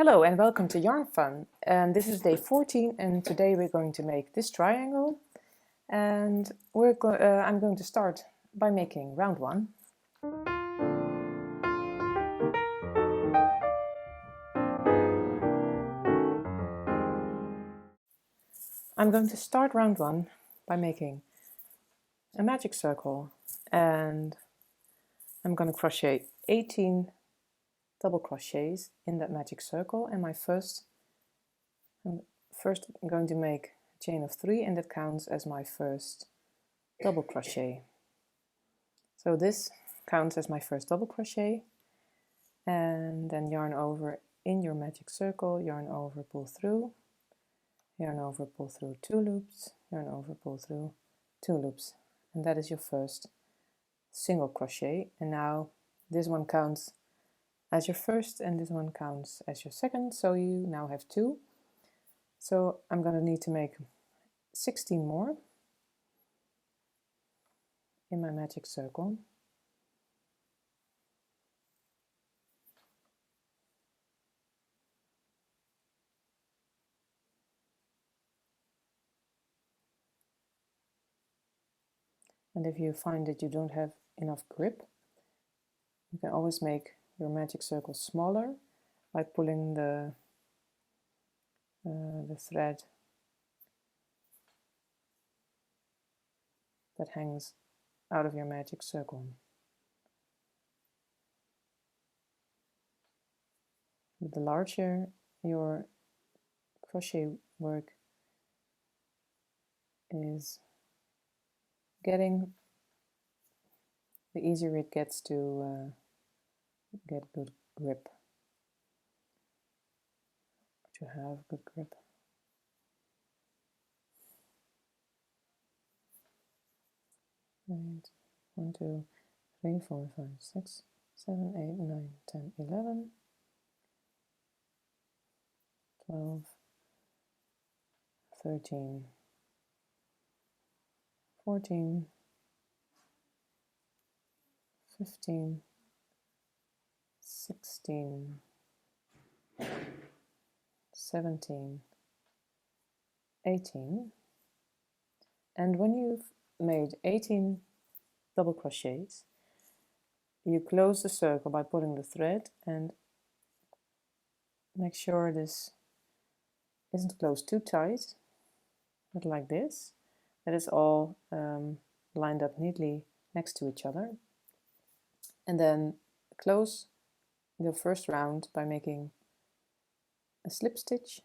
Hello and welcome to Yarn Fun, and this is day 14, and today we're going to make this triangle, and I'm going to start by making round 1. I'm going to start round 1 by making a magic circle, and I'm going to crochet 18 double crochets in that magic circle, and first I'm going to make a chain of 3, and that counts as my first double crochet. So this counts as my first double crochet, and then yarn over in your magic circle, yarn over, pull through, yarn over, pull through 2 loops, yarn over, pull through 2 loops, and that is your first single crochet. And now this one counts as your first and this one counts as your second, so you now have 2. So I'm going to need to make 16 more in my magic circle. And if you find that you don't have enough grip, you can always make your magic circle smaller by pulling the thread that hangs out of your magic circle. The larger your crochet work is getting, the easier it gets to get good grip, to have good grip. And 1, 2, 3, 4, 5, 6, 7, 8, 9, 10, 11, 12, 13, 14, 15, 16, 17, 18, and when you've made 18 double crochets, you close the circle by pulling the thread, and make sure this isn't closed too tight, but like this, that is all lined up neatly next to each other. And then close the first round by making a slip stitch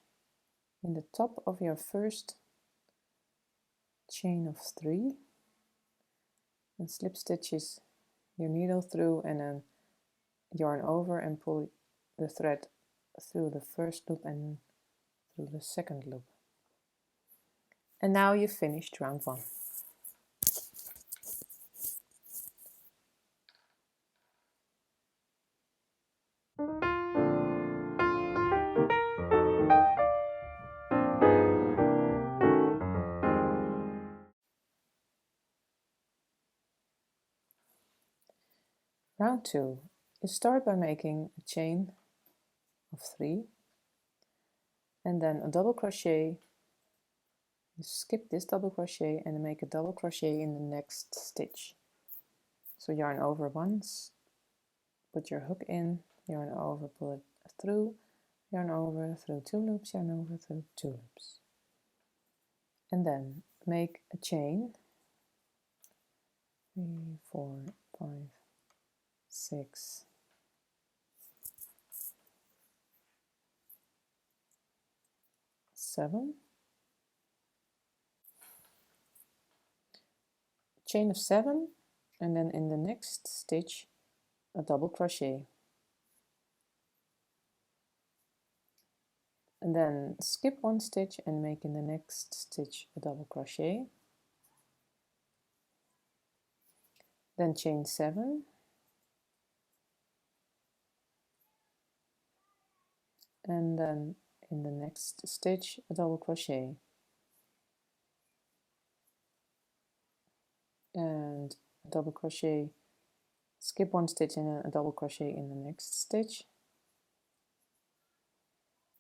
in the top of your first chain of 3, and slip stitches your needle through and then yarn over and pull the thread through the first loop and through the second loop. And now you've finished round 1. Round 2, you start by making a chain of 3 and then a double crochet. You skip this double crochet and make a double crochet in the next stitch. So yarn over once, put your hook in, yarn over, pull it through, yarn over through 2 loops, yarn over through 2 loops. And then make a chain, 3, 4, 5, 6, 7, chain of 7, and then in the next stitch a double crochet, and then skip 1 stitch and make in the next stitch a double crochet, then chain 7, and then in the next stitch a double crochet, and a double crochet, skip 1 stitch and a double crochet in the next stitch,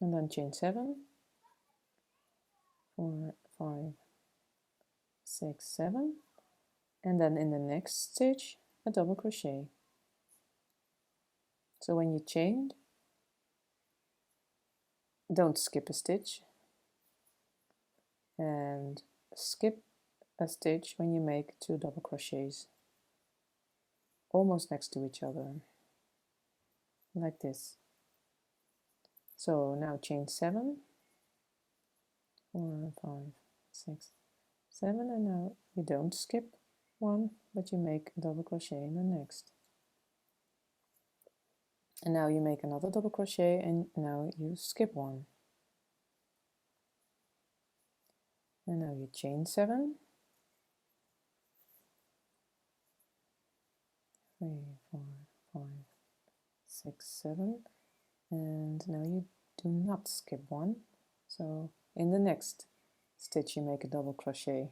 and then chain 7, 4, 5, 6, 7, and then in the next stitch a double crochet. So when you chained, don't skip a stitch, and skip a stitch when you make 2 double crochets almost next to each other, like this. So now chain 7, 4, 5, 6, 7, and now you don't skip one, but you make a double crochet in the next. And now you make another double crochet, and now you skip one. And now you chain 7, 3, 4, 5, 6, 7, and now you do not skip one. So in the next stitch you make a double crochet,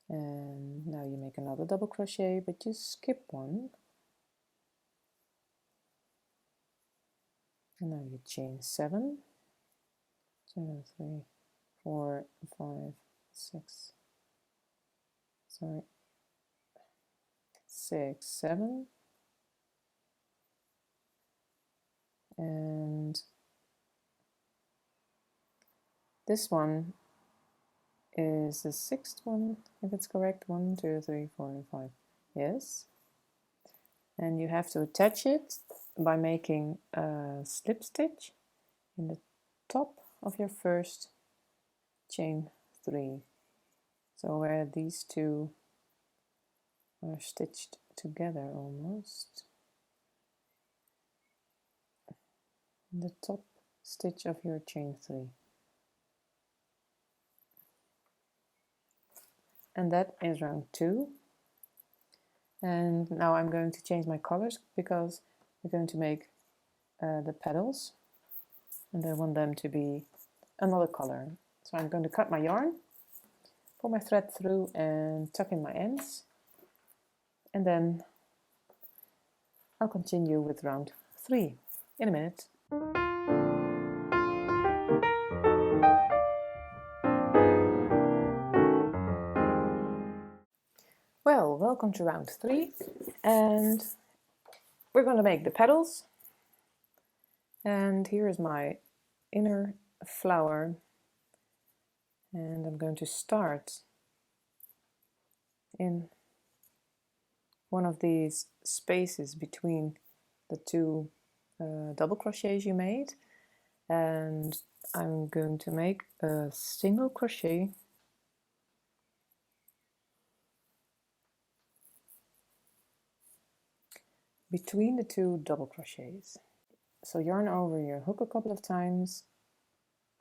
and now you make another double crochet, but you skip one. And now you chain 7, 2, 3, 4, 5, 6, 6, 7, and this one is the 6th one, if it's correct. 1, 2, 3, 4, and 5. Yes. And you have to attach it by making a slip stitch in the top of your first chain 3. So where these two are stitched together almost. The top stitch of your chain 3. And that is round 2. And now I'm going to change my colors because we're going to make the petals, and I want them to be another color. So I'm going to cut my yarn, pull my thread through and tuck in my ends, and then I'll continue with round 3 in a minute. Well, welcome to round 3, and we're going to make the petals. And here is my inner flower, and I'm going to start in one of these spaces between the 2 double crochets you made, and I'm going to make a single crochet between the 2 double crochets. So yarn over your hook a couple of times,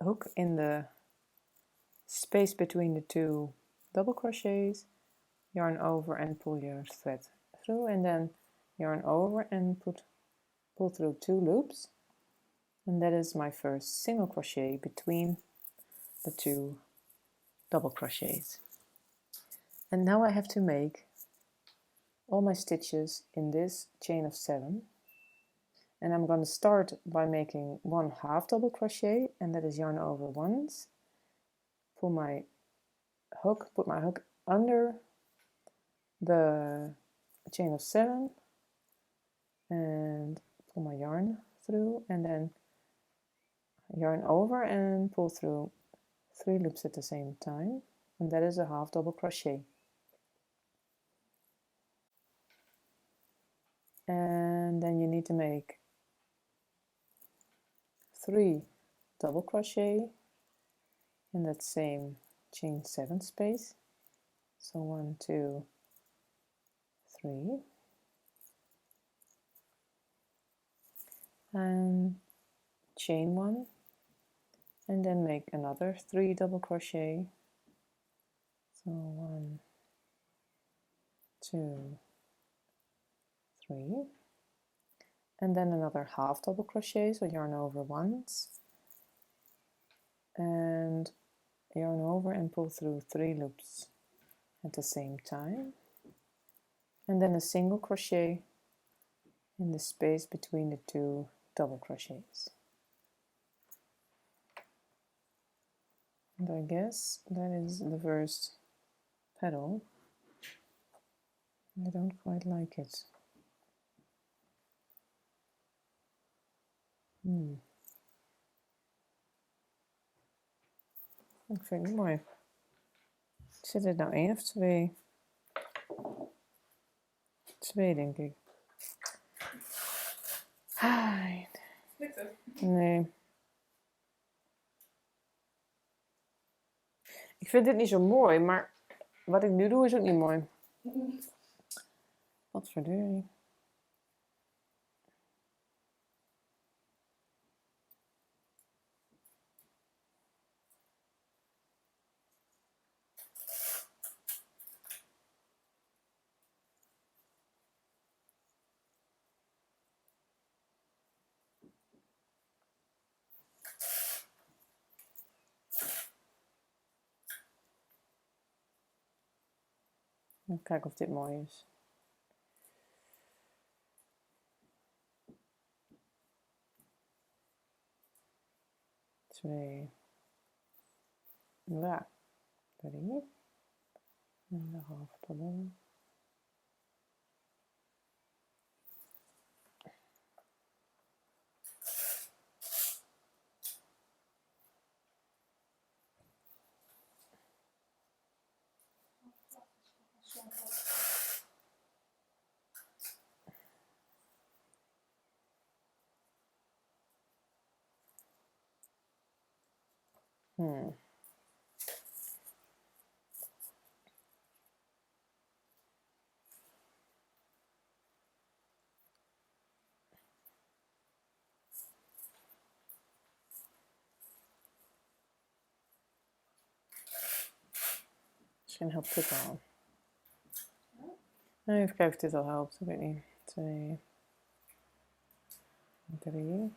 hook in the space between the 2 double crochets, yarn over and pull your thread through, and then yarn over and pull through 2 loops, and that is my first single crochet between the 2 double crochets. And now I have to make all my stitches in this chain of 7, and I'm going to start by making 1 half double crochet, and that is yarn over once, pull my hook, put my hook under the chain of 7 and pull my yarn through, and then yarn over and pull through 3 loops at the same time, and that is a half double crochet. And then you need to make 3 double crochet in that same chain 7 space. So 1, 2, 3, and chain 1, and then make another 3 double crochet. So 1, 2, 3, and then another half double crochet, so yarn over once and yarn over and pull through 3 loops at the same time, and then a single crochet in the space between the 2 double crochets. And I guess that is the first petal. I don't quite like it. Ik vind het niet mooi. Zit het nou 1 of 2? 2 denk ik. Lukt het? Nee. Ik vind dit niet zo mooi, maar wat ik nu doe is ook niet mooi. Wat verdorie. Even kijken of dit mooi is. Twee. Ja, weet ik niet. En de half dubbel. Misschien helpt dit al. Nee, even kijken of dit al helpt. Ik weet niet. 2, 3.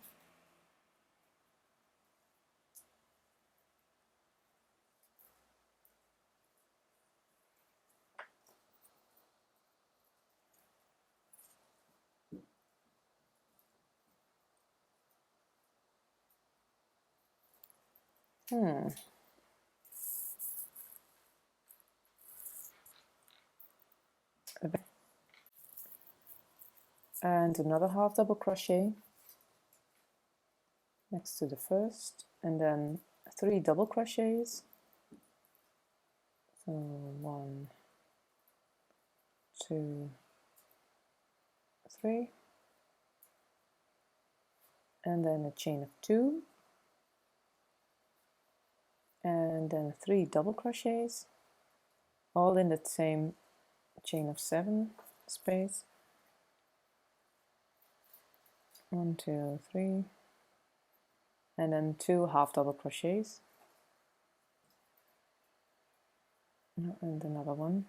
And another half double crochet next to the first, and then 3 double crochets. So 1, 2, 3, and then a chain of 2, and then 3 double crochets, all in that same chain of 7 space. 1, 2, 3, and then 2 half double crochets, and another one.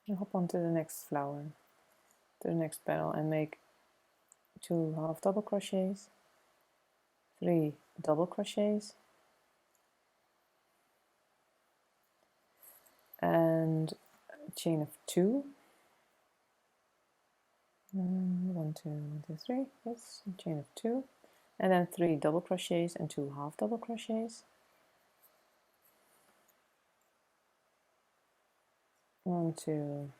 And hop on to the next flower, to the next petal, and make 2 half double crochets, 3 double crochets, and a chain of 2. 1, 2, 1, 2, 3. Yes, a chain of 2, and then 3 double crochets and 2 half double crochets. 1, 2,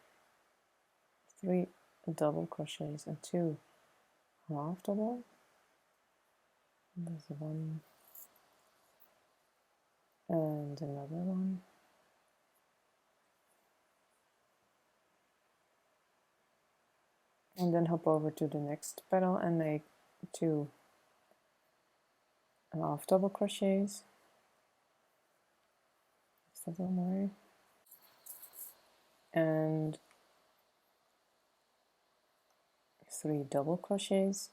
3 double crochets and 2 half double. There's one and another one. And then hop over to the next petal and make 2 half double crochets. Is that one way? And 3 double crochets.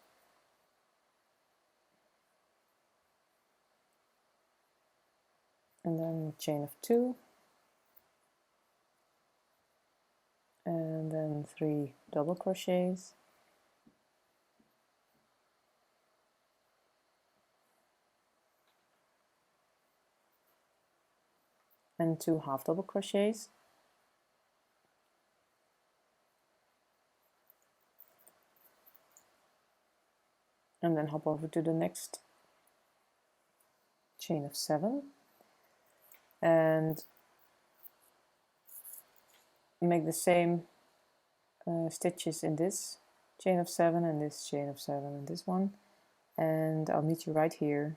And then a chain of 2. And then 3 double crochets. And 2 half double crochets. and then hop over to the next chain of 7 and make the same stitches in this chain of 7 and this chain of 7 and this one, and I'll meet you right here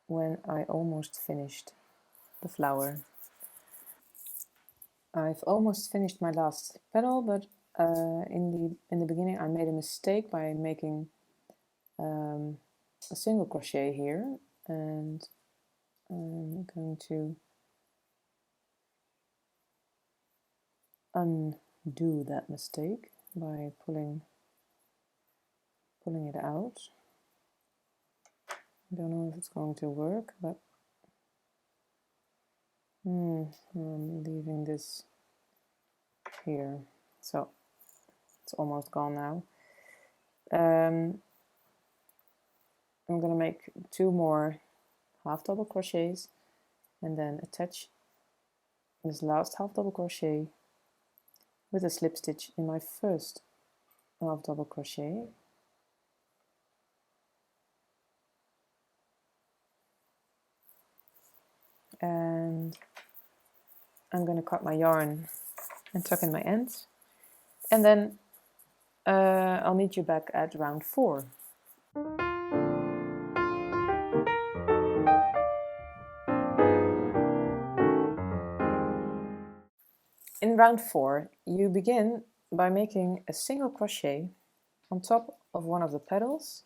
when I almost finished the flower. I've almost finished my last petal, but in the beginning I made a mistake by making a single crochet here, and I'm going to undo that mistake by pulling it out. I don't know if it's going to work, but I'm leaving this here, so it's almost gone now. I'm going to make 2 more half double crochets and then attach this last half double crochet with a slip stitch in my first half double crochet, and I'm going to cut my yarn and tuck in my ends, and then I'll meet you back at round 4. In round 4, you begin by making a single crochet on top of one of the petals.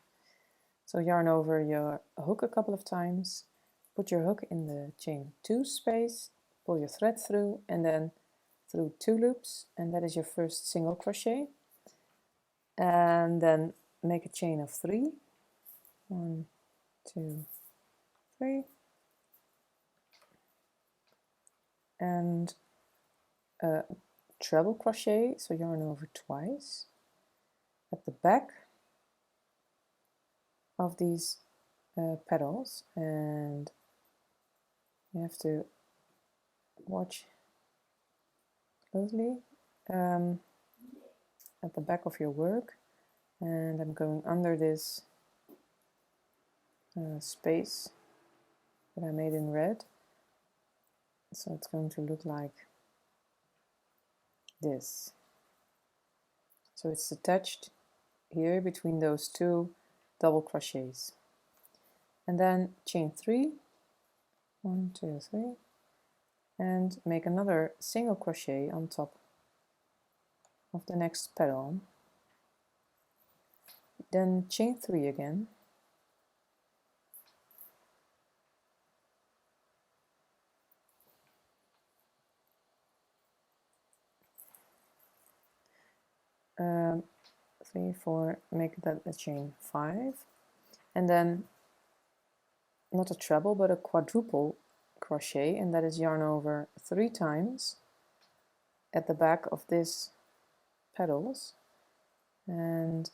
So yarn over your hook a couple of times, put your hook in the chain 2 space, pull your thread through, and then through 2 loops, and that is your first single crochet. And then make a chain of 3. 1, 2, 3. And a treble crochet, so yarn over twice at the back of these petals, and you have to watch closely at the back of your work, and I'm going under this space that I made in red, so it's going to look like this. So it's attached here between those 2 double crochets, and then chain 3, 1, 2, 3, and make another single crochet on top of the next petal, then chain 3 again, um, 3, 4, make that a chain 5, and then not a treble but a quadruple crochet, and that is yarn over 3 times at the back of this petals, and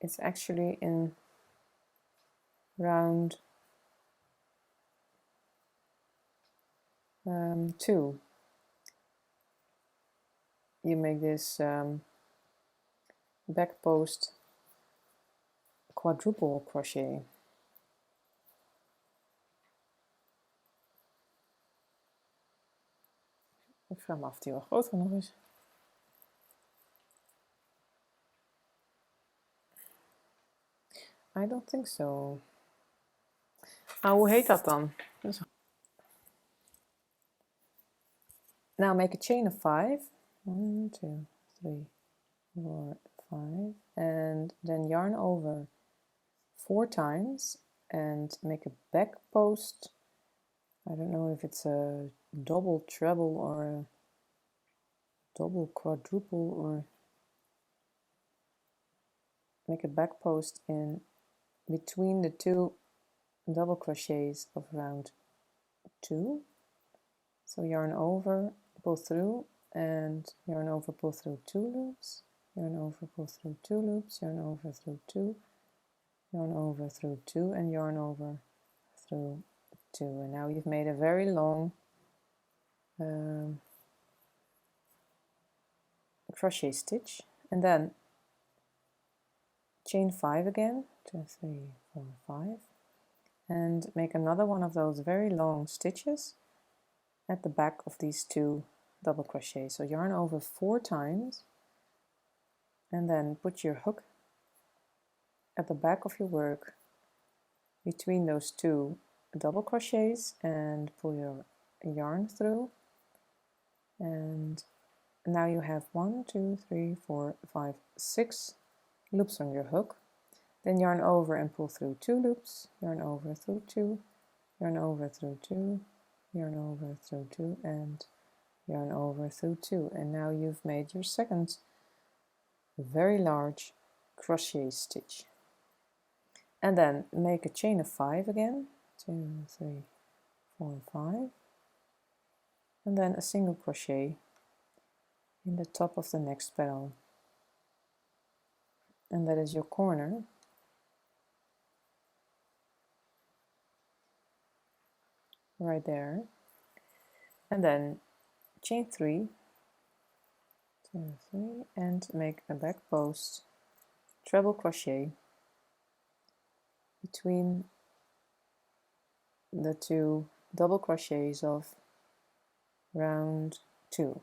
it's actually in round 2 you make this back post quadruple crochet. Ik vraag me af of die wel groot genoeg is. I don't think so. Nou, hoe heet dat dan? Now make a chain of 5. 1, 2, 3, 4, 5, and then yarn over 4 times and make a back post. I don't know if it's a double treble or a double quadruple, or make a back post in between the 2 double crochets of round 2. So yarn over, pull through, and yarn over, pull through 2 loops, yarn over, pull through 2 loops, yarn over through 2, yarn over through 2, and yarn over through 2. And now you've made a very long crochet stitch, and then chain 5 again, 2, 3, 4, 5, and make another one of those very long stitches at the back of these 2 double crochets. So yarn over 4 times, and then put your hook at the back of your work between those 2 double crochets and pull your yarn through. And now you have 1, 2, 3, 4, 5, 6 loops on your hook. Then yarn over and pull through 2 loops, yarn over through 2, yarn over through 2, yarn over through 2, and yarn over through 2. And now you've made your second very large crochet stitch. And then make a chain of 5 again, 2, 3, 4, 5, and then a single crochet in the top of the next petal, and that is your corner. Right there. And then chain 3, 2, 3, and make a back post treble crochet between the 2 double crochets of round 2,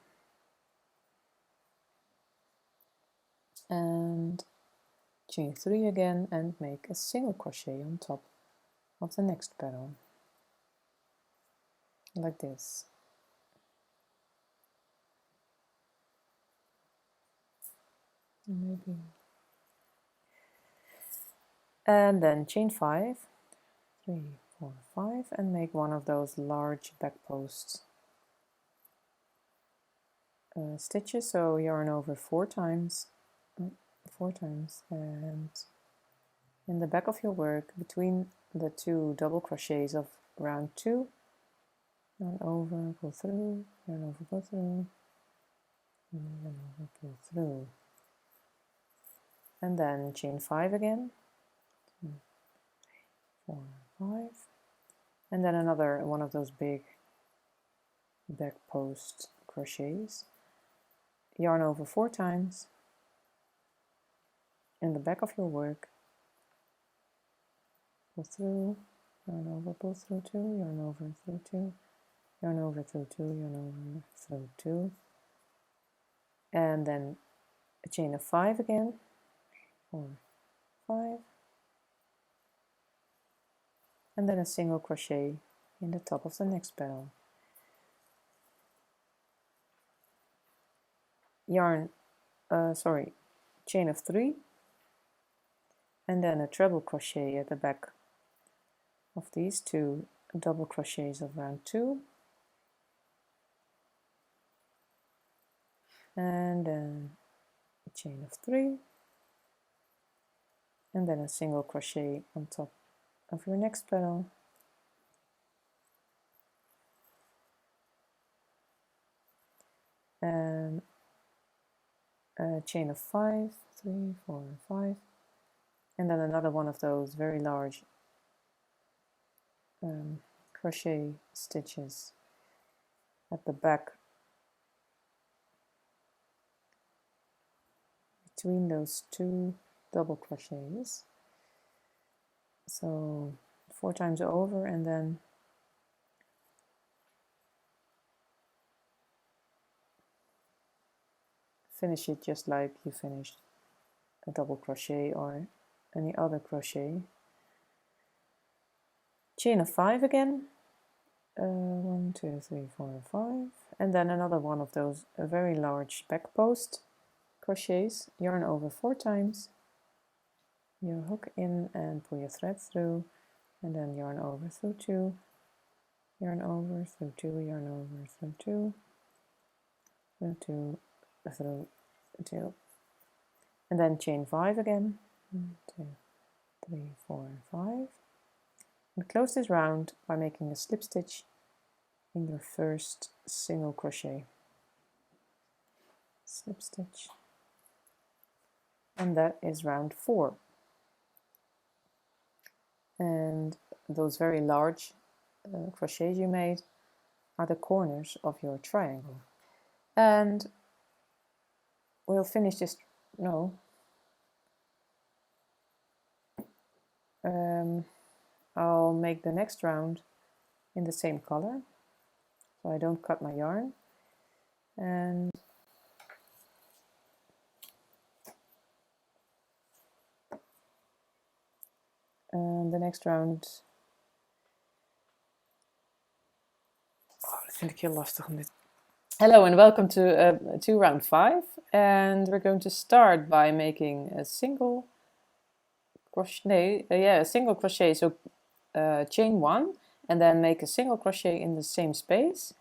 and chain 3 again and make a single crochet on top of the next petal, like this. Maybe. And then chain 5, 3, 4, 5, and make one of those large back posts stitches. So yarn over 4 times, and in the back of your work between the 2 double crochets of round 2, yarn over, pull through, yarn over, pull through, yarn over, pull through, and then chain 5 again, 2, 4, 5, and then another one of those big back post crochets, yarn over 4 times in the back of your work, pull through, yarn over, pull through 2, yarn over, through 2, yarn over, through 2, yarn over, through 2, and then a chain of 5 again, 4, 5, and then a single crochet in the top of the next petal. Chain of 3, and then a treble crochet at the back of these 2 double crochets of round 2, and then a chain of 3, and then a single crochet on top of your next petal, and a chain of 5, 3, 4, 5, and then another one of those very large crochet stitches at the back between those 2 double crochets. So 4 times over, and then finish it just like you finished a double crochet or any other crochet. Chain of 5 again, 1, 2, 3, 4, 5, and then another one of those very large back post crochets, yarn over 4 times, your hook in and pull your thread through, and then yarn over through 2, yarn over through 2, yarn over through 2, through 2, through 2, and then chain 5 again, 1, 2, 3, 4, 5, and close this round by making a slip stitch in your first single crochet, slip stitch, and that is round 4. And those very large crochets you made are the corners of your triangle. And we'll finish this, no, I'll make the next round in the same color, so I don't cut my yarn. And the next round, dat vind ik heel lastig om dit. Hello and welcome to round 5, and we're going to start by making a single crochet, a single crochet, so chain 1 and then make a single crochet in the same space,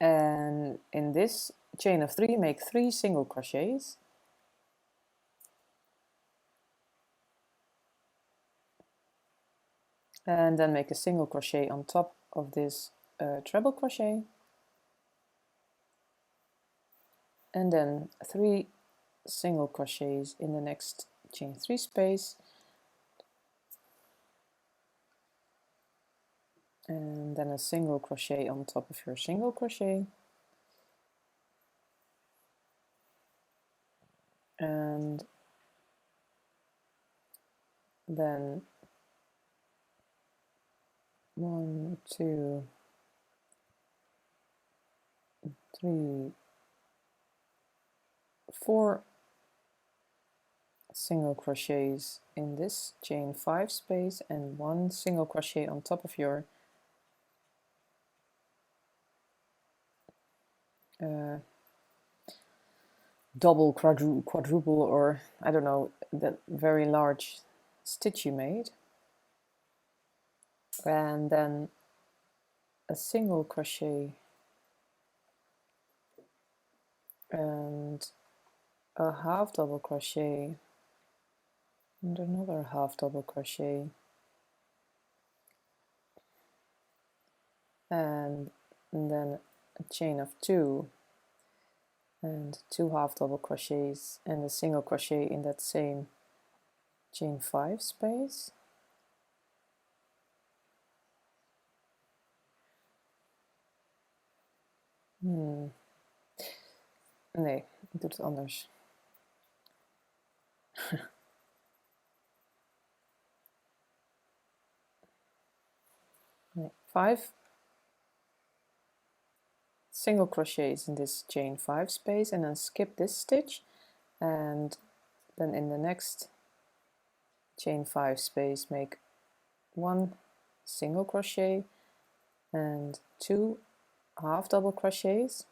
and in this chain of 3 make 3 single crochets, and then make a single crochet on top of this treble crochet, and then 3 single crochets in the next chain 3 space, and then a single crochet on top of your single crochet, and then 1, 2, 3, 4 single crochets in this chain 5 space, and 1 single crochet on top of your double, quadruple, or I don't know, that very large stitch you made, and then a single crochet and a half double crochet and another half double crochet, and then a chain of 2 and 2 half double crochets and a single crochet in that same chain 5 space, nee, ik doe het anders. Nee, 5 single crochets in this chain 5 space, and then skip this stitch, and then in the next chain 5 space make 1 single crochet and 2 half double crochets,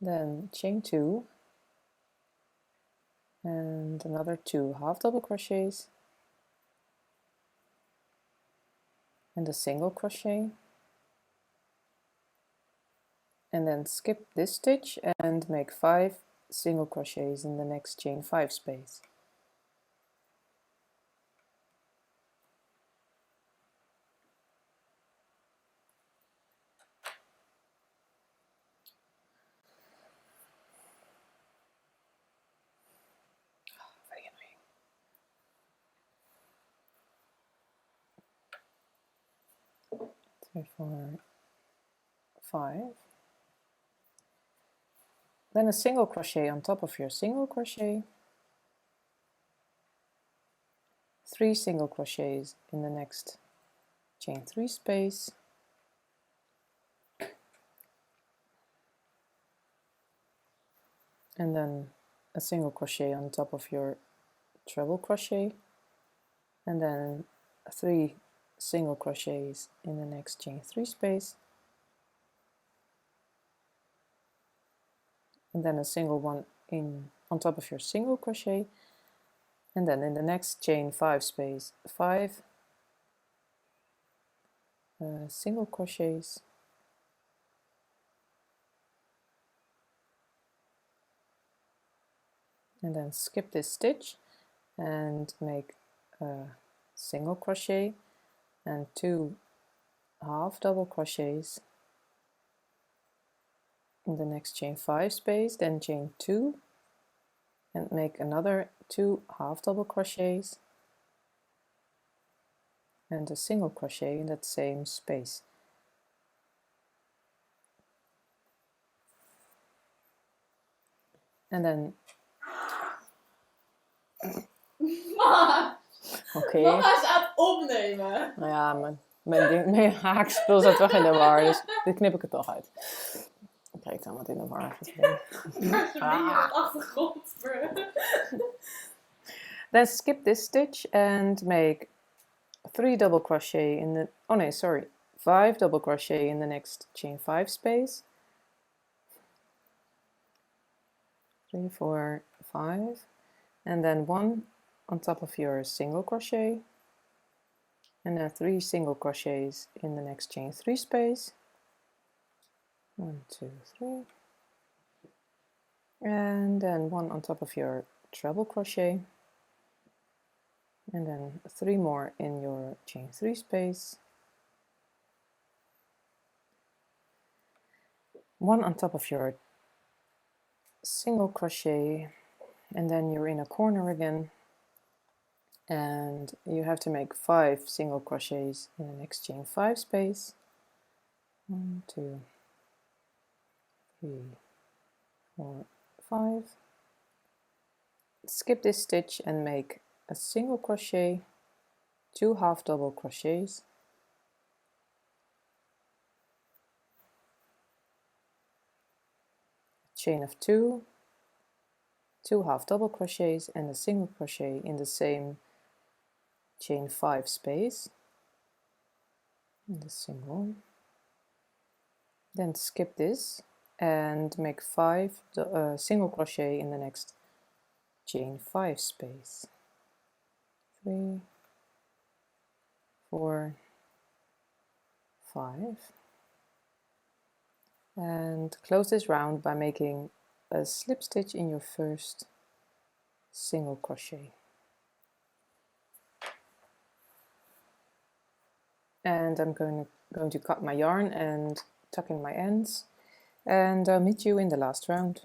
then chain 2 and another 2 half double crochets and a single crochet, and then skip this stitch and make 5 single crochets in the next chain 5 space. Very annoying. 3, 4, 5. Then a single crochet on top of your single crochet, 3 single crochets in the next chain 3 space, and then a single crochet on top of your treble crochet, and then 3 single crochets in the next chain 3 space, and then a single one on top of your single crochet, and then in the next chain 5 space 5 single crochets, and then skip this stitch and make a single crochet and 2 half double crochets in the next chain 5 space, then chain 2 and make another 2 half double crochets and a single crochet in that same space. and then Oké. Mama is aan het opnemen. Nou ja, mijn haakspul zat toch in de war, dus dit knip ik er toch uit. Ik krijg dan wat in de war. Achtergrond. Then skip this stitch and make 3 double crochet in the, 5 double crochet in the next chain 5 space. 3, 4, 5, and then 1 on top of your single crochet, and then 3 single crochets in the next chain 3 space. 1, 2, 3, and then 1 on top of your treble crochet, and then 3 more in your chain 3 space, 1 on top of your single crochet, and then you're in a corner again, and you have to make 5 single crochets in the next chain 5 space. 1, 2, 3, 4, 5. Skip this stitch and make a single crochet, 2 half double crochets, chain of 2, 2 half double crochets, and a single crochet in the same chain 5 space, in the single. Then skip this and make 5 single crochet in the next chain 5 space. 3, 4, 5, and close this round by making a slip stitch in your first single crochet. And I'm going to cut my yarn and tuck in my ends, and I'll meet you in the last round.